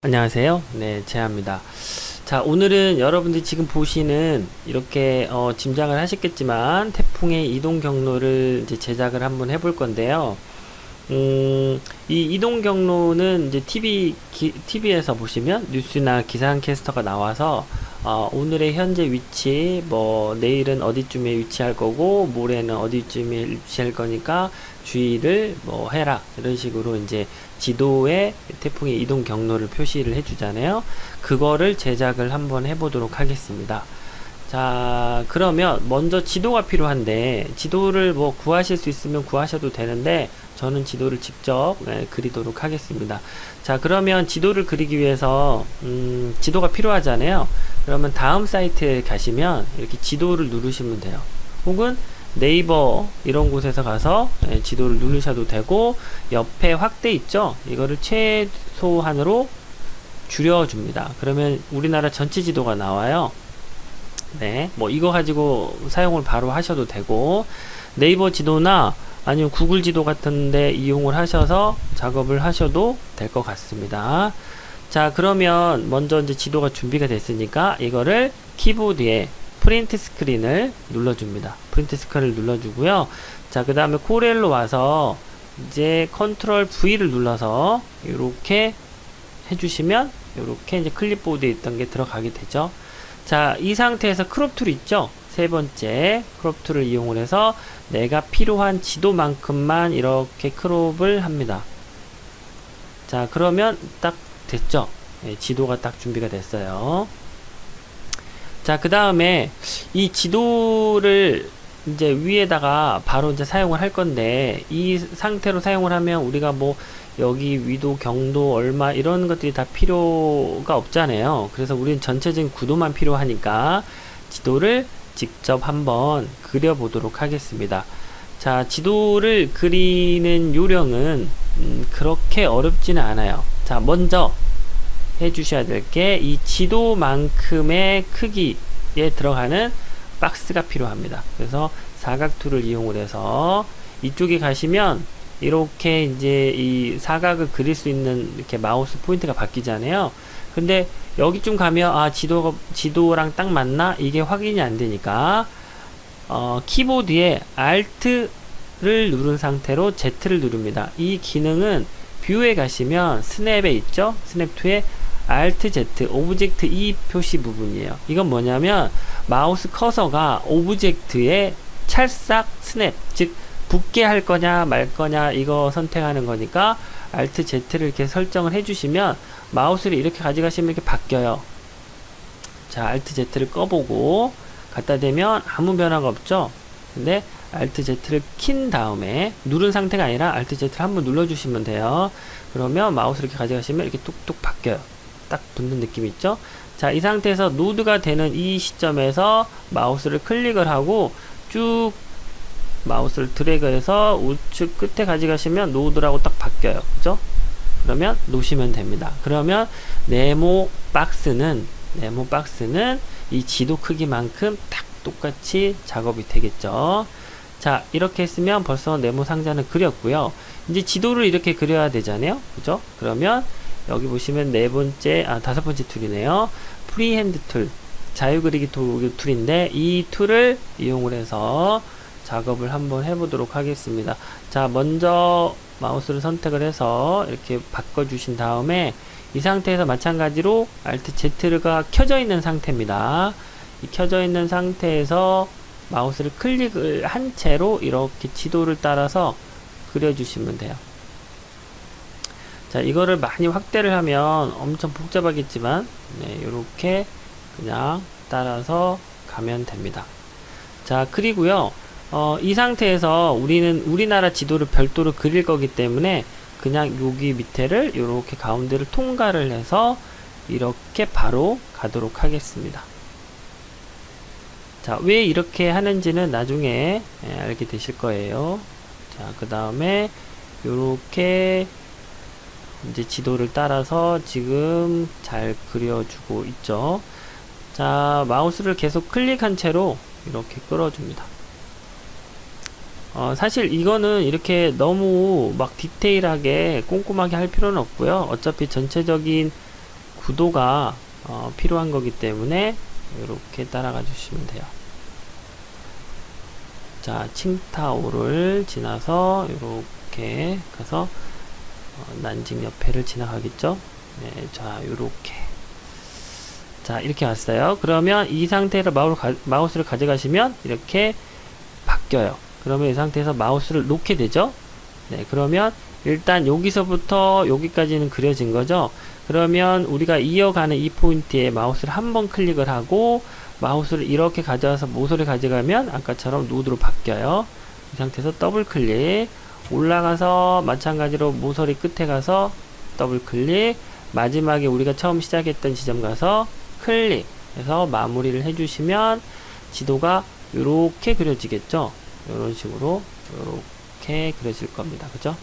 안녕하세요. 네, 재합니다. 자, 오늘은 여러분들이 지금 보시는 이렇게 짐작을 하셨겠지만 태풍의 이동 경로를 이제 제작을 한번 해볼 건데요. 이 이동 경로는 이제 TV에서 보시면 뉴스나 기상캐스터가 나와서 오늘의 현재 위치, 뭐 내일은 어디쯤에 위치할 거고 모레는 어디쯤에 위치할 거니까 주의를 뭐 해라, 이런 식으로 이제 지도에 태풍의 이동 경로를 표시를 해주잖아요. 그거를 제작을 한번 해보도록 하겠습니다. 자, 그러면 먼저 지도가 필요한데, 지도를 뭐 구하실 수 있으면 구하셔도 되는데 저는 지도를 직접 그리도록 하겠습니다. 자, 그러면 지도를 그리기 위해서 지도가 필요하잖아요. 그러면 다음 사이트에 가시면 이렇게 지도를 누르시면 돼요. 혹은 네이버 이런 곳에서 가서 지도를 누르셔도 되고, 옆에 확대 있죠? 이거를 최소한으로 줄여줍니다. 그러면 우리나라 전체 지도가 나와요. 네, 뭐 이거 가지고 사용을 바로 하셔도 되고, 네이버 지도나 아니면 구글 지도 같은데 이용을 하셔서 작업을 하셔도 될 것 같습니다. 자, 그러면 먼저 이제 지도가 준비가 됐으니까 이거를 키보드에 프린트 스크린을 눌러줍니다. 프린트 스크린을 눌러주고요. 자, 그 다음에 코렐로 와서 이제 컨트롤 V를 눌러서 이렇게 해주시면 이렇게 이제 클립보드에 있던 게 들어가게 되죠. 자, 이 상태에서 크롭 툴 있죠? 세 번째 크롭 툴을 이용을 해서 내가 필요한 지도만큼만 이렇게 크롭을 합니다. 자, 그러면 딱 됐죠? 네, 지도가 딱 준비가 됐어요. 자, 그 다음에 이 지도를 이제 위에다가 바로 이제 사용을 할 건데, 이 상태로 사용을 하면 우리가 뭐 여기 위도, 경도 얼마 이런 것들이 다 필요가 없잖아요. 그래서 우리는 전체적인 구도만 필요하니까 지도를 직접 한번 그려보도록 하겠습니다. 자, 지도를 그리는 요령은 그렇게 어렵지는 않아요. 자, 먼저 해주셔야 될 게 이 지도만큼의 크기에 들어가는 박스가 필요합니다. 그래서 사각 툴을 이용을 해서 이쪽에 가시면 이렇게 이제 이 사각을 그릴 수 있는 이렇게 마우스 포인트가 바뀌잖아요. 근데 여기쯤 가면 지도랑 딱 맞나? 이게 확인이 안 되니까 키보드에 Alt를 누른 상태로 Z를 누릅니다. 이 기능은 뷰에 가시면 스냅에 있죠? 스냅 2에 Alt Z, 오브젝트 E 표시 부분이에요. 이건 뭐냐면 마우스 커서가 오브젝트에 찰싹 스냅, 즉 붙게 할 거냐 말 거냐 이거 선택하는 거니까 Alt Z를 이렇게 설정을 해주시면 마우스를 이렇게 가져가시면 이렇게 바뀌어요. 자, Alt Z를 꺼보고 갖다 대면 아무 변화가 없죠. 근데 Alt Z를 킨 다음에 누른 상태가 아니라 Alt Z를 한번 눌러주시면 돼요. 그러면 마우스 이렇게 가져가시면 이렇게 뚝뚝 바뀌어요. 딱 붙는 느낌 있죠? 자, 이 상태에서 노드가 되는 이 시점에서 마우스를 클릭을 하고 쭉 마우스를 드래그해서 우측 끝에 가져가시면 노드라고 딱 바뀌어요. 그죠? 그러면 놓으시면 됩니다. 그러면 네모 박스는 이 지도 크기만큼 딱 똑같이 작업이 되겠죠. 자, 이렇게 했으면 벌써 네모 상자는 그렸고요. 이제 지도를 이렇게 그려야 되잖아요. 그죠? 그러면 여기 보시면 다섯 번째 툴이네요. 프리핸드 툴, 자유 그리기 툴인데 이 툴을 이용을 해서 작업을 한번 해보도록 하겠습니다. 자, 먼저 마우스를 선택을 해서 이렇게 바꿔주신 다음에 이 상태에서 마찬가지로 Alt Z가 켜져 있는 상태입니다. 이 켜져 있는 상태에서 마우스를 클릭을 한 채로 이렇게 지도를 따라서 그려주시면 돼요. 자, 이거를 많이 확대를 하면 엄청 복잡하겠지만 이렇게 그냥 따라서 가면 됩니다. 자, 그리고요, 이 상태에서 우리는 우리나라 지도를 별도로 그릴 거기 때문에 그냥 여기 밑에를 이렇게 가운데를 통과를 해서 이렇게 바로 가도록 하겠습니다. 자, 왜 이렇게 하는지는 나중에 알게 되실 거예요. 자, 그 다음에 이렇게 이제 지도를 따라서 지금 잘 그려주고 있죠. 자, 마우스를 계속 클릭한 채로 이렇게 끌어줍니다. 사실 이거는 이렇게 너무 막 디테일하게 꼼꼼하게 할 필요는 없고요. 어차피 전체적인 구도가 필요한 거기 때문에 이렇게 따라가 주시면 돼요. 자, 칭타오를 지나서 이렇게 가서 난징 옆에를 지나가겠죠. 네, 자, 요렇게. 자, 이렇게 왔어요. 그러면 이 상태로 마우스를 가져가시면 이렇게 바뀌어요. 그러면 이 상태에서 마우스를 놓게 되죠. 네, 그러면 일단 여기서부터 여기까지는 그려진 거죠. 그러면 우리가 이어가는 이 포인트에 마우스를 한번 클릭을 하고 마우스를 이렇게 가져와서 모서리 가져가면 아까처럼 노드로 바뀌어요. 이 상태에서 더블 클릭, 올라가서 마찬가지로 모서리 끝에 가서 더블 클릭, 마지막에 우리가 처음 시작했던 지점 가서 클릭 해서 마무리를 해주시면 지도가 이렇게 그려지겠죠. 이런 식으로 이렇게 그려질 겁니다. 그죠?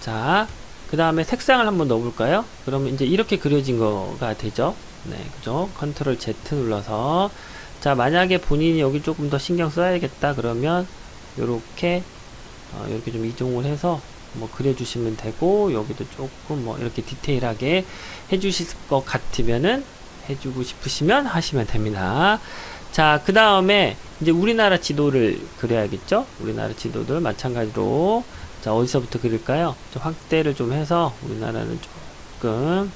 자, 그 다음에 색상을 한번 넣어볼까요? 그러면 이제 이렇게 그려진 거가 되죠. 네, 그죠? 컨트롤 Z 눌러서, 자, 만약에 본인이 여기 조금 더 신경 써야겠다 그러면 요렇게 이렇게 좀 이동을 해서 뭐 그려주시면 되고, 여기도 조금 뭐 이렇게 디테일하게 해주실 것 같으면은 해주고 싶으시면 하시면 됩니다. 자, 그 다음에 이제 우리나라 지도를 그려야겠죠? 우리나라 지도들 마찬가지로, 자, 어디서부터 그릴까요? 좀 확대를 좀 해서 우리나라는 조금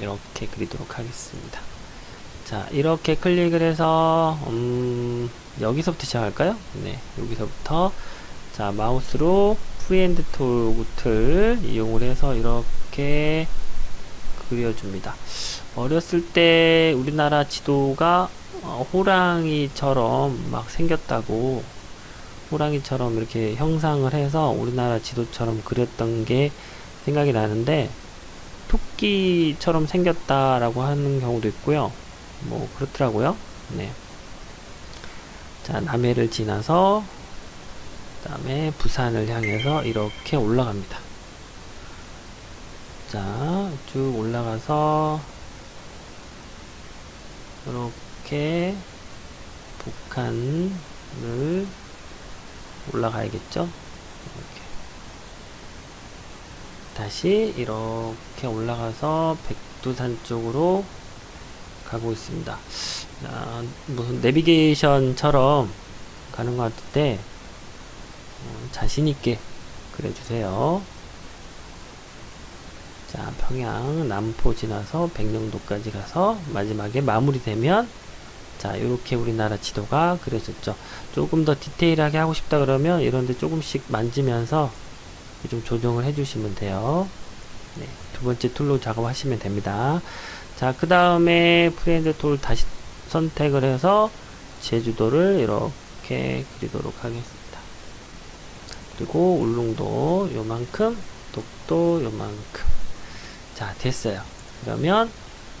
이렇게 그리도록 하겠습니다. 자, 이렇게 클릭을 해서 여기서부터 시작할까요? 네, 여기서부터, 자, 마우스로 프리핸드 툴을 이용을 해서 이렇게 그려줍니다. 어렸을 때 우리나라 지도가 호랑이처럼 막 생겼다고, 호랑이처럼 이렇게 형상을 해서 우리나라 지도처럼 그렸던 게 생각이 나는데, 토끼처럼 생겼다라고 하는 경우도 있고요. 뭐 그렇더라고요. 네. 자, 남해를 지나서 그 다음에 부산을 향해서 이렇게 올라갑니다. 자, 쭉 올라가서 이렇게 북한을 올라가야겠죠. 이렇게. 다시 이렇게 올라가서 백두산 쪽으로 가고 있습니다. 무슨 내비게이션처럼 가는 것 같은데 자신있게 그려주세요. 자, 평양 남포 지나서 백령도까지 가서 마지막에 마무리되면, 자, 이렇게 우리나라 지도가 그려졌죠. 조금 더 디테일하게 하고 싶다 그러면 이런데 조금씩 만지면서 좀 조정을 해주시면 돼요. 네, 두 번째 툴로 작업하시면 됩니다. 자, 그 다음에 프리핸드 툴 다시 선택을 해서 제주도를 이렇게 그리도록 하겠습니다. 그리고 울릉도 요만큼, 독도 요만큼. 자, 됐어요. 그러면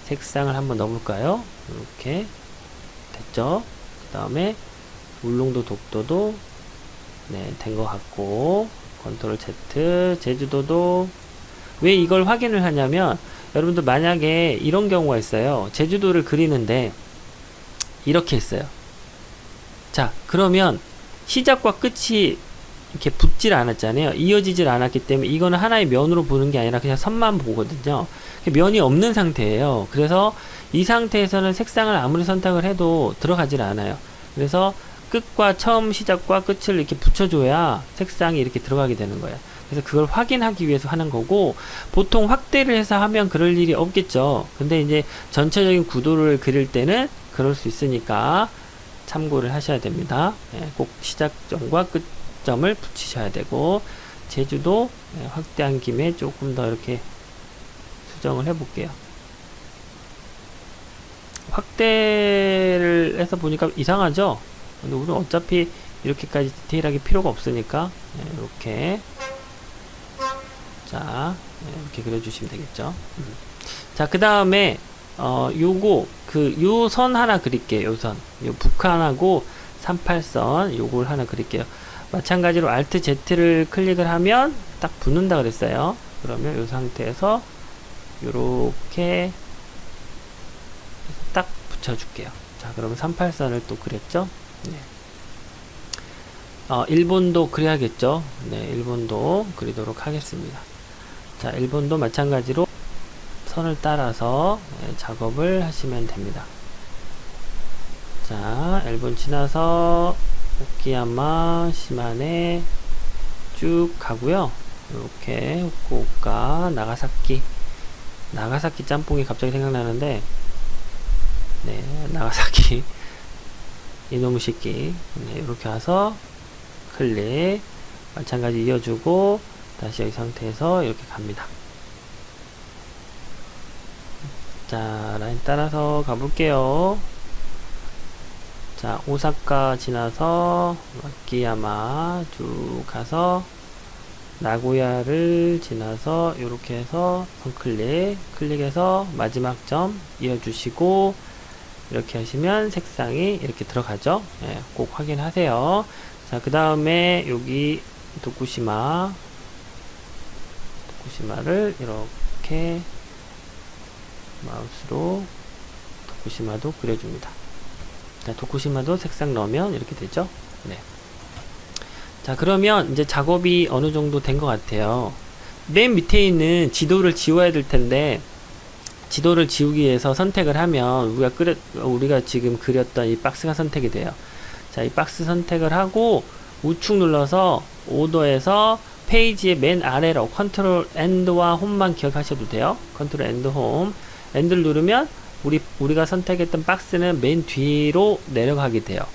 색상을 한번 넣어볼까요? 이렇게 됐죠. 그 다음에 울릉도, 독도도 네, 된 것 같고, 컨트롤 Z, 제주도도. 왜 이걸 확인을 하냐면, 여러분들 만약에 이런 경우가 있어요. 제주도를 그리는데 이렇게 했어요. 자, 그러면 시작과 끝이 이렇게 붙질 않았잖아요. 이어지질 않았기 때문에 이거는 하나의 면으로 보는 게 아니라 그냥 선만 보거든요. 면이 없는 상태예요. 그래서 이 상태에서는 색상을 아무리 선택을 해도 들어가질 않아요. 그래서 끝과 처음 시작과 끝을 이렇게 붙여줘야 색상이 이렇게 들어가게 되는 거예요. 그래서 그걸 확인하기 위해서 하는 거고, 보통 확대를 해서 하면 그럴 일이 없겠죠. 근데 이제 전체적인 구도를 그릴 때는 그럴 수 있으니까 참고를 하셔야 됩니다. 예, 꼭 시작점과 끝점을 붙이셔야 되고, 제주도 확대한 김에 조금 더 이렇게 수정을 해 볼게요. 확대를 해서 보니까 이상하죠? 근데 우리는 어차피 이렇게까지 디테일하게 필요가 없으니까 이렇게, 자, 이렇게 그려주시면 되겠죠. 자, 그 다음에 요거 요 선 하나 그릴게요. 요 선, 요 북한하고 38선 요걸 하나 그릴게요. 마찬가지로 Alt Z를 클릭을 하면 딱 붙는다 그랬어요. 그러면 요 상태에서 요렇게 딱 붙여줄게요. 자, 그러면 38선을 또 그렸죠. 네. 일본도 그려야겠죠. 네, 일본도 그리도록 하겠습니다. 자, 일본도 마찬가지로 선을 따라서 작업을 하시면 됩니다. 자, 일본 지나서 오키야마, 시마네 쭉 가고요. 이렇게 후쿠오카, 나가사키 짬뽕이 갑자기 생각나는데, 네, 나가사키 이노무시키, 네, 이렇게 와서 클릭, 마찬가지 이어주고 다시 여기 상태에서 이렇게 갑니다. 자, 라인 따라서 가볼게요. 자, 오사카 지나서 와키야마 쭉 가서 나고야를 지나서 이렇게 해서 클릭해서 마지막 점 이어주시고 이렇게 하시면 색상이 이렇게 들어가죠. 예, 꼭 확인하세요. 자, 그 다음에 여기 도쿠시마를 이렇게 마우스로 도쿠시마도 그려줍니다. 자, 도쿠시마도 색상 넣으면 이렇게 되죠. 네. 자, 그러면 이제 작업이 어느 정도 된 것 같아요. 맨 밑에 있는 지도를 지워야 될 텐데, 지도를 지우기 위해서 선택을 하면 우리가 지금 그렸던 이 박스가 선택이 돼요. 자, 이 박스 선택을 하고 우측 눌러서 오더에서 페이지의 맨 아래로 컨트롤 엔드와 홈만 기억하셔도 돼요. 컨트롤 엔드 홈. 엔드를 누르면 우리가 선택했던 박스는 맨 뒤로 내려가게 돼요.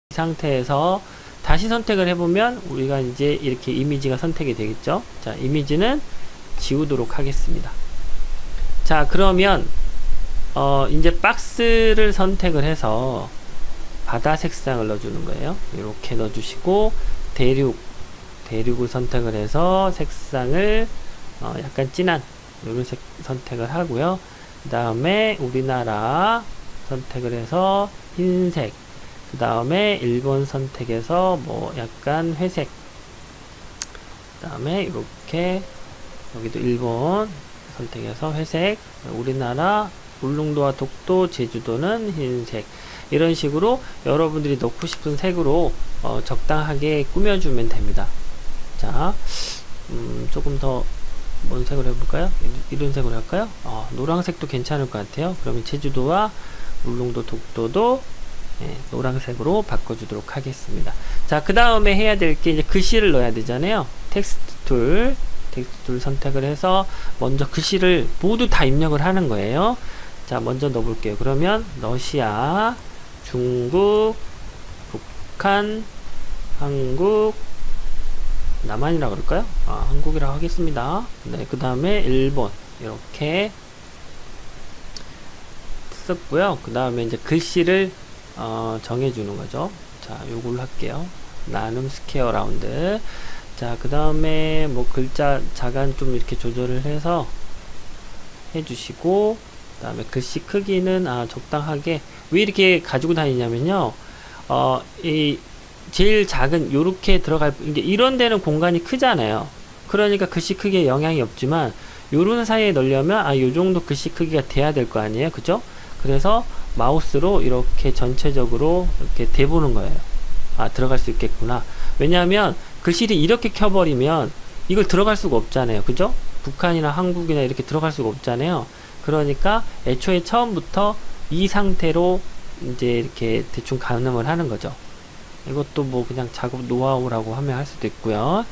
이 상태에서 다시 선택을 해보면 우리가 이제 이렇게 이미지가 선택이 되겠죠. 자, 이미지는 지우도록 하겠습니다. 자, 그러면 이제 박스를 선택을 해서 바다 색상을 넣어주는 거예요. 이렇게 넣어주시고 대륙을 선택을 해서 색상을 약간 진한 이런 색 선택을 하고요. 그 다음에 우리나라 선택을 해서 흰색, 그 다음에 일본 선택해서 뭐 약간 회색, 그 다음에 이렇게 여기도 일본 선택해서 회색, 우리나라 울릉도와 독도, 제주도는 흰색, 이런 식으로 여러분들이 넣고 싶은 색으로 적당하게 꾸며주면 됩니다. 자, 조금 더 뭔 색으로 해볼까요? 이런 색으로 할까요? 노란색도 괜찮을 것 같아요. 그러면 제주도와 울릉도, 독도도 노란색으로 바꿔주도록 하겠습니다. 자, 그 다음에 해야 될 게 이제 글씨를 넣어야 되잖아요. 텍스트 툴 선택을 해서 먼저 글씨를 모두 다 입력을 하는 거예요. 자, 먼저 넣어볼게요. 그러면 러시아, 중국, 북한, 한국, 남한이라고 그럴까요? 한국이라고 하겠습니다. 네, 그 다음에 일본 이렇게 썼고요. 그 다음에 이제 글씨를 정해주는 거죠. 자, 요걸로 할게요. 나눔 스퀘어 라운드. 자, 그 다음에 뭐 글자 자간 좀 이렇게 조절을 해서 해주시고, 그 다음에 글씨 크기는 적당하게. 왜 이렇게 가지고 다니냐면요, 이 제일 작은 요렇게 들어갈, 이제 이런 데는 공간이 크잖아요. 그러니까 글씨 크기에 영향이 없지만 요런 사이에 넣으려면 요 정도 글씨 크기가 돼야 될 거 아니에요, 그죠? 그래서 마우스로 이렇게 전체적으로 이렇게 대보는 거예요. 들어갈 수 있겠구나. 왜냐하면 글씨를 이렇게 켜버리면 이걸 들어갈 수가 없잖아요, 그죠? 북한이나 한국이나 이렇게 들어갈 수가 없잖아요. 그러니까 애초에 처음부터 이 상태로 이제 이렇게 대충 가늠을 하는 거죠. 이것도 뭐 그냥 작업 노하우라고 하면 할 수도 있고요.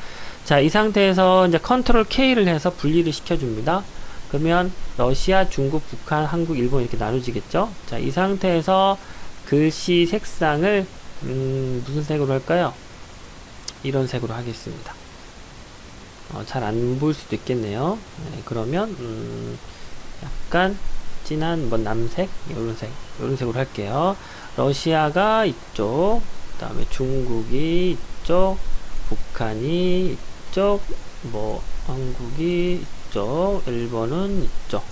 자, 이 상태에서 이제 컨트롤 K를 해서 분리를 시켜줍니다. 그러면 러시아, 중국, 북한, 한국, 일본 이렇게 나눠지겠죠. 자, 이 상태에서 글씨 색상을 무슨 색으로 할까요? 이런 색으로 하겠습니다. 잘 안 보일 수도 있겠네요. 네, 그러면 약간 진한 뭐 남색, 이런 색으로 할게요. 러시아가 이쪽, 그 다음에 중국이 이쪽, 북한이 이쪽, 뭐 한국이 이쪽, 일본은 이쪽.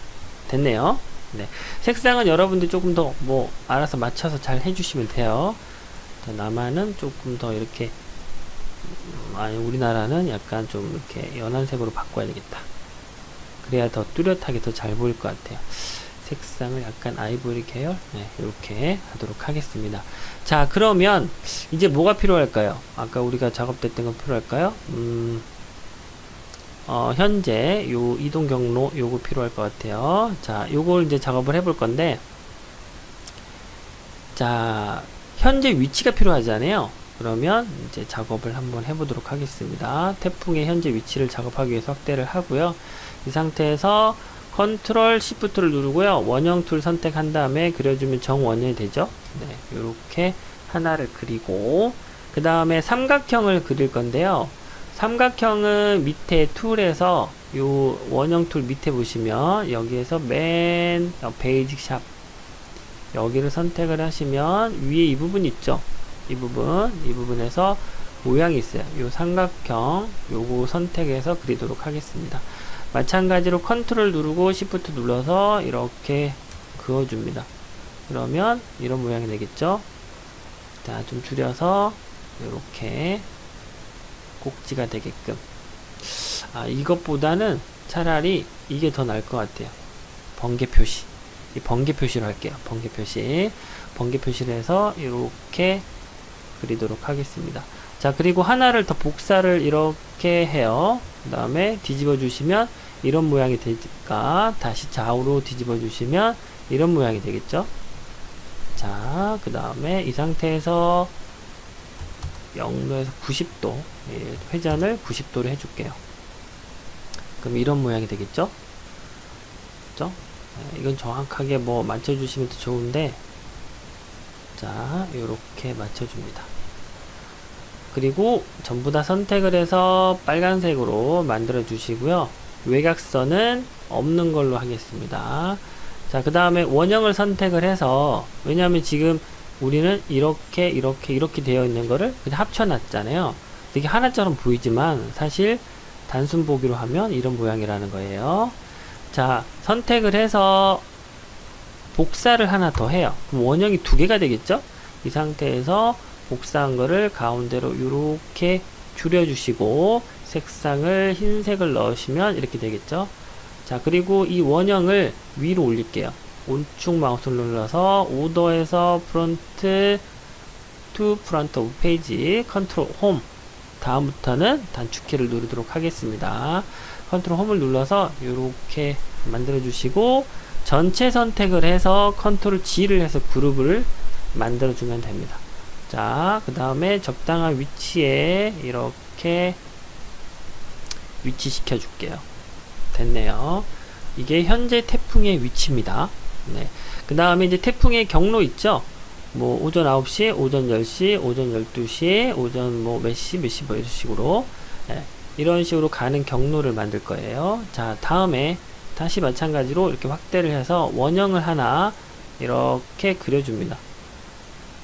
됐네요. 네. 색상은 여러분들이 조금 더 뭐 알아서 맞춰서 잘 해주시면 돼요. 자, 남한은 조금 더 이렇게 우리나라는 약간 좀 이렇게 연한 색으로 바꿔야 되겠다. 그래야 더 뚜렷하게 더 잘 보일 것 같아요. 색상을 약간 아이보리 계열, 네, 이렇게 하도록 하겠습니다. 자, 그러면 이제 뭐가 필요할까요? 아까 우리가 작업됐던 건 필요할까요? 현재 요 이동 경로 요거 필요할 것 같아요. 자, 요걸 이제 작업을 해볼 건데, 자, 현재 위치가 필요하잖아요. 그러면 이제 작업을 한번 해보도록 하겠습니다. 태풍의 현재 위치를 작업하기 위해서 확대를 하고요. 이 상태에서 컨트롤 시프트를 누르고요. 원형 툴 선택한 다음에 그려주면 정원형이 되죠. 네, 요렇게 하나를 그리고 그 다음에 삼각형을 그릴 건데요. 삼각형은 밑에 툴에서 요 원형 툴 밑에 보시면 여기에서 맨 베이직 샵 여기를 선택을 하시면 위에 이 부분 있죠. 이 부분에서 모양이 있어요. 요 삼각형 요거 선택해서 그리도록 하겠습니다. 마찬가지로 컨트롤 누르고 시프트 눌러서 이렇게 그어줍니다. 그러면 이런 모양이 되겠죠. 자, 좀 줄여서 이렇게 꼭지가 되게끔. 이것보다는 차라리 이게 더 나을 것 같아요. 번개 표시. 이 번개 표시로 할게요. 번개 표시. 번개 표시를 해서 이렇게 그리도록 하겠습니다. 자, 그리고 하나를 더 복사를 이렇게 해요. 그 다음에 뒤집어 주시면 이런 모양이 되니까 다시 좌우로 뒤집어 주시면 이런 모양이 되겠죠. 자, 그 다음에 이 상태에서 0도에서 90도 회전을 90도로 해줄게요. 그럼 이런 모양이 되겠죠. 그죠? 이건 정확하게 뭐 맞춰주시면 더 좋은데, 자, 요렇게 맞춰줍니다. 그리고 전부 다 선택을 해서 빨간색으로 만들어 주시고요. 외곽선은 없는 걸로 하겠습니다. 자, 그 다음에 원형을 선택을 해서, 왜냐하면 지금 우리는 이렇게 되어 있는 거를 그냥 합쳐 놨잖아요. 이게 하나처럼 보이지만 사실 단순 보기로 하면 이런 모양이라는 거예요. 자, 선택을 해서 복사를 하나 더 해요. 그럼 원형이 두 개가 되겠죠? 이 상태에서 복사한 거를 가운데로 이렇게 줄여주시고 색상을 흰색을 넣으시면 이렇게 되겠죠. 자, 그리고 이 원형을 위로 올릴게요. 오른쪽 마우스를 눌러서 오더에서 프론트 투 프론트 오브 페이지 컨트롤 홈, 다음부터는 단축키를 누르도록 하겠습니다. 컨트롤 홈을 눌러서 이렇게 만들어 주시고 전체 선택을 해서 컨트롤 G를 해서 그룹을 만들어 주면 됩니다. 자, 그 다음에 적당한 위치에 이렇게 위치시켜 줄게요. 됐네요. 이게 현재 태풍의 위치입니다. 네. 그 다음에 이제 태풍의 경로 있죠? 뭐, 오전 9시, 오전 10시, 오전 12시, 오전 뭐, 몇 시 뭐, 이런 식으로. 네. 이런 식으로 가는 경로를 만들 거예요. 자, 다음에 다시 마찬가지로 이렇게 확대를 해서 원형을 하나 이렇게 그려줍니다.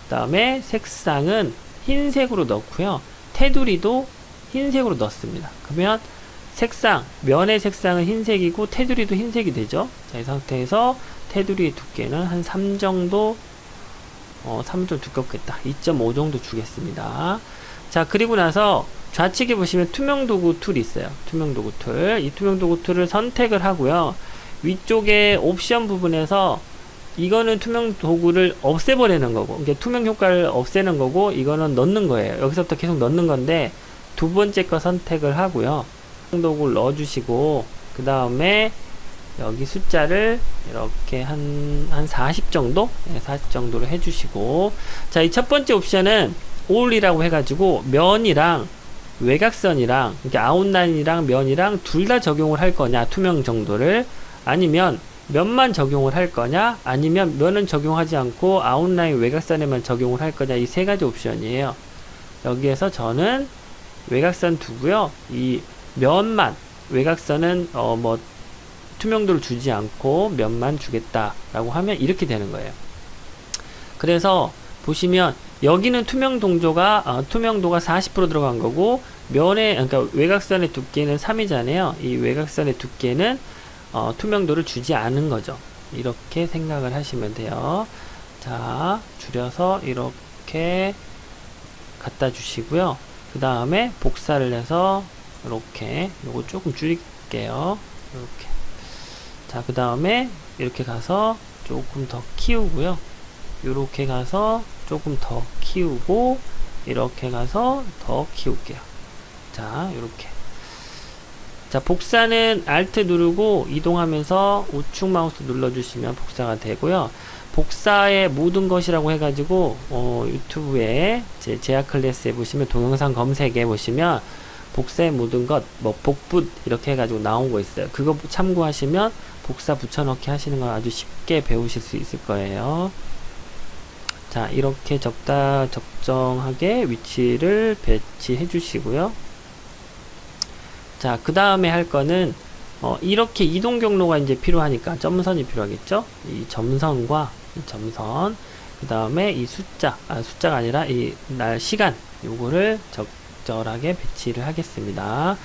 그 다음에 색상은 흰색으로 넣고요. 테두리도 흰색으로 넣습니다. 그러면 색상, 면의 색상은 흰색이고 테두리도 흰색이 되죠. 자, 이 상태에서 테두리의 두께는 한 3 정도 3 좀 두껍겠다. 2.5 정도 주겠습니다. 자, 그리고 나서 좌측에 보시면 투명 도구 툴이 있어요. 투명 도구 툴. 이 투명 도구 툴을 선택을 하고요. 위쪽에 옵션 부분에서 이거는 투명 도구를 없애버리는 거고, 이게 투명 효과를 없애는 거고, 이거는 넣는 거예요. 여기서부터 계속 넣는 건데, 두 번째 거 선택을 하고요. 투명 도구를 넣어주시고, 그 다음에 여기 숫자를 이렇게 한 40 정도? 네, 40 정도로 해주시고, 자, 이 첫 번째 옵션은 all이라고 해가지고, 면이랑 외곽선이랑, 이렇게 아웃라인이랑 면이랑 둘 다 적용을 할 거냐, 투명 정도를, 아니면 면만 적용을 할 거냐, 아니면 면은 적용하지 않고 아웃라인 외곽선에만 적용을 할 거냐, 이 세 가지 옵션이에요. 여기에서 저는 외곽선 두고요. 이 면만, 외곽선은 뭐 투명도를 주지 않고 면만 주겠다라고 하면 이렇게 되는 거예요. 그래서 보시면 여기는 투명도가 40% 들어간 거고, 면에, 그러니까 외곽선의 두께는 3이잖아요. 이 외곽선의 두께는 투명도를 주지 않은 거죠. 이렇게 생각을 하시면 돼요. 자, 줄여서 이렇게 갖다 주시고요. 그 다음에 복사를 해서 이렇게 요거 조금 줄일게요. 이렇게. 자, 그 다음에 이렇게 가서 조금 더 키우고요. 이렇게 가서 조금 더 키우고, 이렇게 가서 더 키울게요. 자, 이렇게. 자, 복사는 Alt 누르고 이동하면서 우측 마우스 눌러주시면 복사가 되고요. 복사의 모든 것이라고 해가지고 유튜브에 제 제약 클래스에 보시면 동영상 검색에 보시면 복사의 모든 것, 뭐 복붙 이렇게 해가지고 나온 거 있어요. 그거 참고하시면 복사 붙여넣기 하시는 거 아주 쉽게 배우실 수 있을 거예요. 자, 이렇게 적정하게 위치를 배치해 주시고요. 자, 그 다음에 할 거는 이렇게 이동 경로가 이제 필요하니까 점선이 필요하겠죠. 이 점선과 이 점선, 그 다음에 이 숫자가 아니라 이 시간, 요거를 적절하게 배치를 하겠습니다.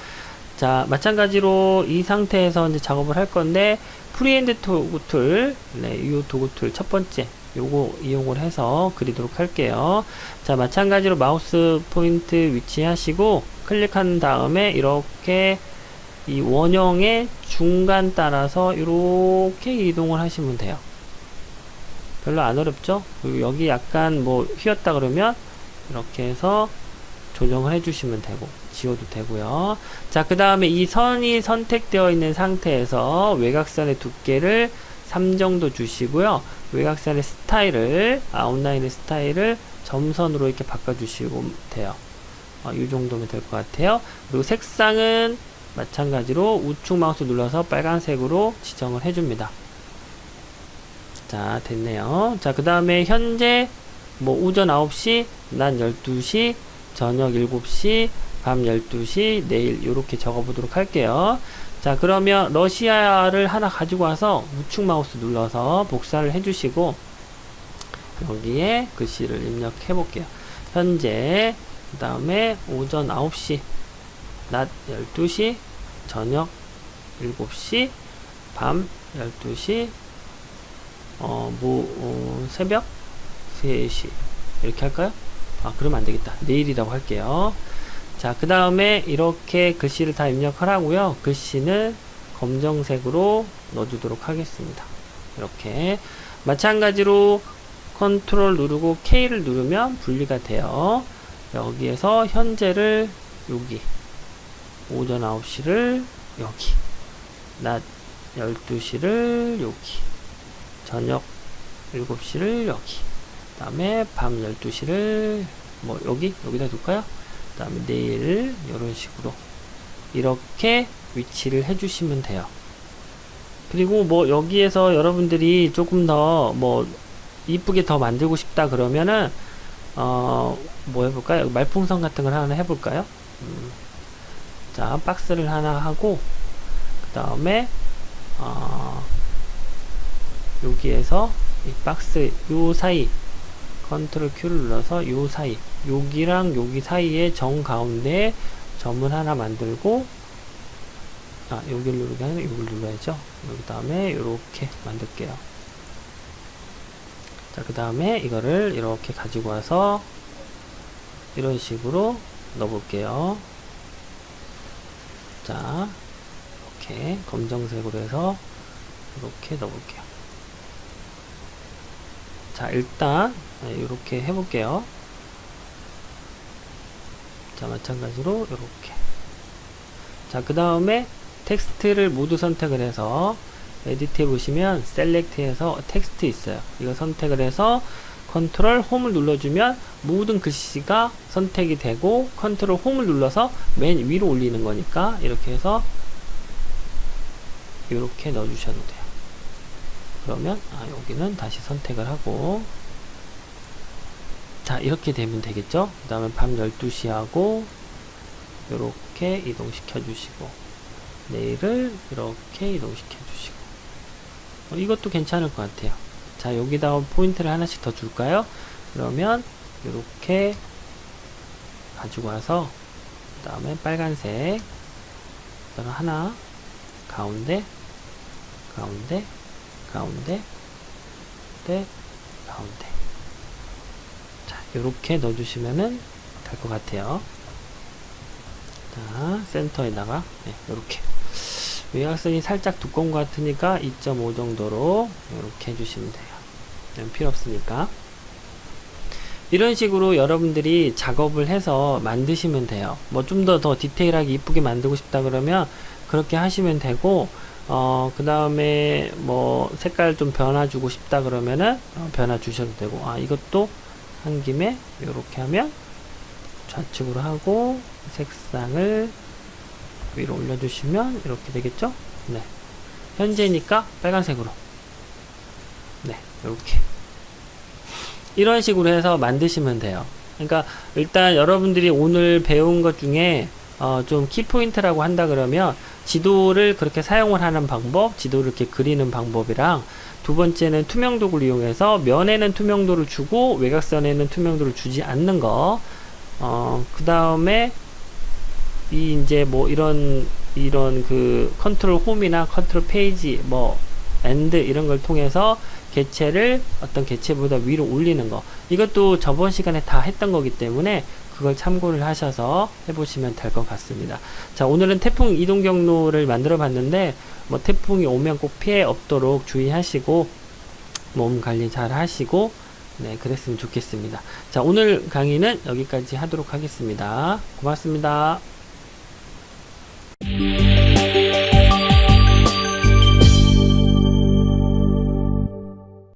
자, 마찬가지로 이 상태에서 이제 작업을 할 건데, 프리핸드 도구 툴, 네, 이 도구 툴 첫 번째, 요거 이용을 해서 그리도록 할게요. 자, 마찬가지로 마우스 포인트 위치하시고, 클릭한 다음에 이렇게 이 원형의 중간 따라서 이렇게 이동을 하시면 돼요. 별로 안 어렵죠? 그리고 여기 약간 뭐 휘었다 그러면 이렇게 해서 조정을 해주시면 되고, 지워도 되고요. 자, 그 다음에 이 선이 선택되어 있는 상태에서 외곽선의 두께를 3 정도 주시고요. 외곽선의 스타일을, 아웃라인의 스타일을 점선으로 이렇게 바꿔주시면 돼요. 이 정도면 될 것 같아요. 그리고 색상은 마찬가지로 우측 마우스 눌러서 빨간색으로 지정을 해줍니다. 자, 됐네요. 자, 그 다음에 현재 뭐 오전 9시, 낮 12시, 저녁 7시, 밤 12시, 내일 이렇게 적어보도록 할게요. 자, 그러면 러시아를 하나 가지고 와서 우측 마우스 눌러서 복사를 해주시고 여기에 글씨를 입력해 볼게요. 현재, 그 다음에 오전 9시, 낮 12시, 저녁 7시, 밤 12시, 새벽 3시. 이렇게 할까요? 그러면 안 되겠다. 내일이라고 할게요. 자, 그 다음에 이렇게 글씨를 다 입력하라고요. 글씨는 검정색으로 넣어주도록 하겠습니다. 이렇게. 마찬가지로 컨트롤 누르고 K를 누르면 분리가 돼요. 여기에서 현재를 여기, 오전 9시를 여기, 낮 12시를 여기, 저녁 7시를 여기, 그 다음에 밤 12시를 뭐 여기다 둘까요? 그 다음에 내일 이런 식으로 이렇게 위치를 해주시면 돼요. 그리고 뭐 여기에서 여러분들이 조금 더 뭐 이쁘게 더 만들고 싶다 그러면은 뭐 해볼까요? 말풍선 같은 걸 하나 해볼까요? 자, 박스를 하나 하고 그 다음에 여기에서 이 박스 요 사이 컨트롤 Q를 눌러서 요 사이, 여기랑 여기 사이에 정 가운데 점을 하나 만들고, 여기를 누르게 하면 여기를 눌러야죠. 여기 다음에 이렇게 만들게요. 자, 그 다음에 이거를 이렇게 가지고 와서 이런 식으로 넣어 볼게요. 자, 이렇게 검정색으로 해서 이렇게 넣어 볼게요. 자, 일단 이렇게 해볼게요. 자, 마찬가지로 이렇게. 자, 그 다음에 텍스트를 모두 선택을 해서 에디트해 보시면 셀렉트해서 텍스트 있어요. 이거 선택을 해서 컨트롤 홈을 눌러주면 모든 글씨가 선택이 되고, 컨트롤 홈을 눌러서 맨 위로 올리는 거니까 이렇게 해서 이렇게 넣어주셔도 돼요. 그러면 여기는 다시 선택을 하고, 자, 이렇게 되면 되겠죠. 그 다음에 밤 12시 하고 이렇게 이동시켜 주시고, 내일을 이렇게 이동시켜 주시고, 이것도 괜찮을 것 같아요. 자, 여기다 포인트를 하나씩 더 줄까요? 그러면 이렇게 가지고 와서 그 다음에 빨간색 하나, 가운데, 가운데, 가운데, 네, 가운데. 자, 요렇게 넣어주시면은 될 것 같아요. 자, 센터에다가, 네, 요렇게. 외곽선이 살짝 두꺼운 것 같으니까 2.5 정도로 이렇게 해주시면 돼요. 필요 없으니까. 이런 식으로 여러분들이 작업을 해서 만드시면 돼요. 뭐 좀 더 디테일하게 이쁘게 만들고 싶다 그러면 그렇게 하시면 되고, 그 다음에 뭐 색깔 좀 변화 주고 싶다 그러면은 변화 주셔도 되고, 이것도 한 김에 이렇게 하면 좌측으로 하고 색상을 위로 올려주시면 이렇게 되겠죠? 네. 현재니까 빨간색으로. 네, 이렇게. 이런 식으로 해서 만드시면 돼요. 그러니까 일단 여러분들이 오늘 배운 것 중에 좀 키포인트라고 한다 그러면 지도를 그렇게 사용을 하는 방법, 지도를 이렇게 그리는 방법이랑, 두 번째는 투명도를 이용해서 면에는 투명도를 주고 외곽선에는 투명도를 주지 않는 거, 그 다음에 이제 뭐 이런 그 컨트롤 홈이나 컨트롤 페이지 뭐 엔드 이런 걸 통해서 개체를 어떤 개체보다 위로 올리는 거, 이것도 저번 시간에 다 했던 거기 때문에 그걸 참고를 하셔서 해보시면 될 것 같습니다. 자, 오늘은 태풍 이동 경로를 만들어 봤는데, 뭐 태풍이 오면 꼭 피해 없도록 주의하시고 몸 관리 잘 하시고, 네, 그랬으면 좋겠습니다. 자, 오늘 강의는 여기까지 하도록 하겠습니다. 고맙습니다.